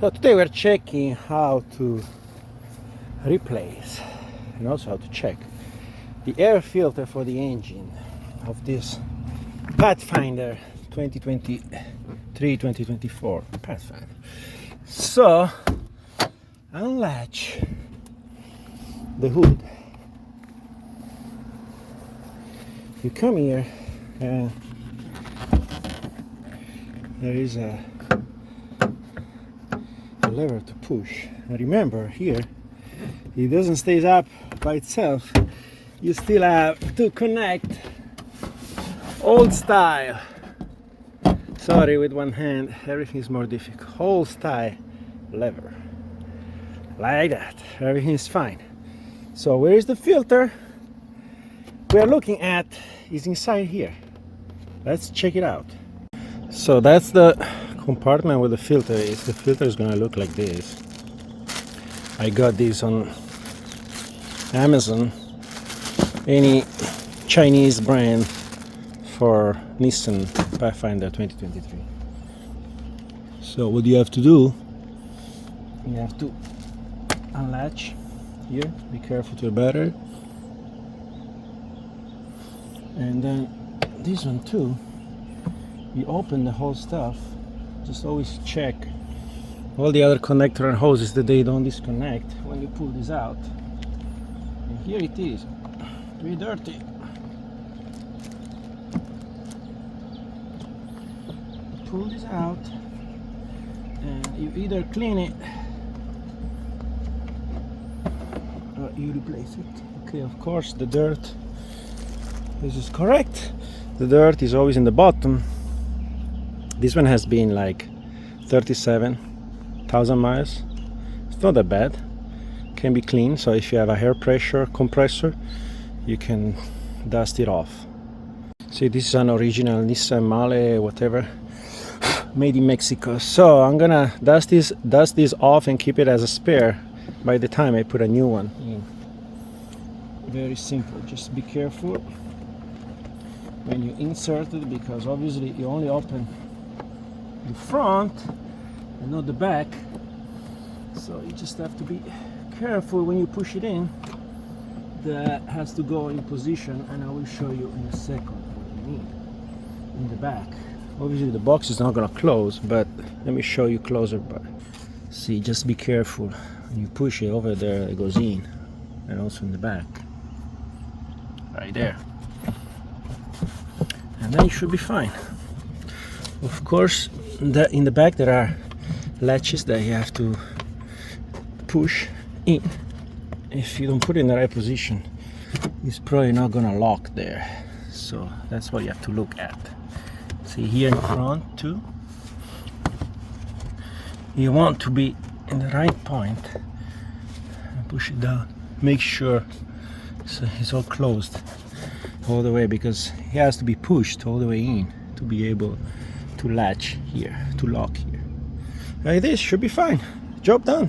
So today we're checking how to replace and also how to check the air filter for the engine of this Pathfinder 2023-2024 Pathfinder. So unlatch the hood. You come here and there is a lever to push. And remember, here it doesn't stay up by itself. You still have to connect old style. Sorry, with one hand everything is more difficult. Old style lever like that. Everything is fine. So where is the filter we are looking at? Is inside here. Let's check it out. So that's the compartment where the filter is. The filter is gonna look like this. I got this on Amazon. Any Chinese brand for Nissan Pathfinder 2023. So what you have to do, you have to unlatch here. Be careful to the battery. And then this one too. You open the whole stuff. Just always check all the other connector and hoses that they don't disconnect when you pull this out. And here it is, pretty dirty. Pull this out and you either clean it or you replace it. Okay, of course the dirt, this is correct. The dirt is always in the bottom. This one has been like 37,000 miles. It's not that bad. Can be clean. So if you have a air pressure compressor, you can dust it off. See, this is an original Nissan Male, whatever, made in Mexico. So I'm gonna dust this off and keep it as a spare by the time I put a new one in. Very simple. Just be careful when you insert it, because obviously you only open the front and not the back, so you just have to be careful when you push it in. That has to go in position, and I will show you in a second what you need in the back. Obviously the box is not going to close, but let me show you closer. But see, just be careful when you push it over there, it goes in, and also in the back right there, and then you should be fine. Of course, in the back there are latches that you have to push in. If you don't put it in the right position, it's probably not gonna lock there. So that's what you have to look at. See, here in front too, you want to be in the right point and push it down. Make sure it's all closed all the way, because it has to be pushed all the way in to be able to latch here, to lock here. Like this, should be fine. Job done.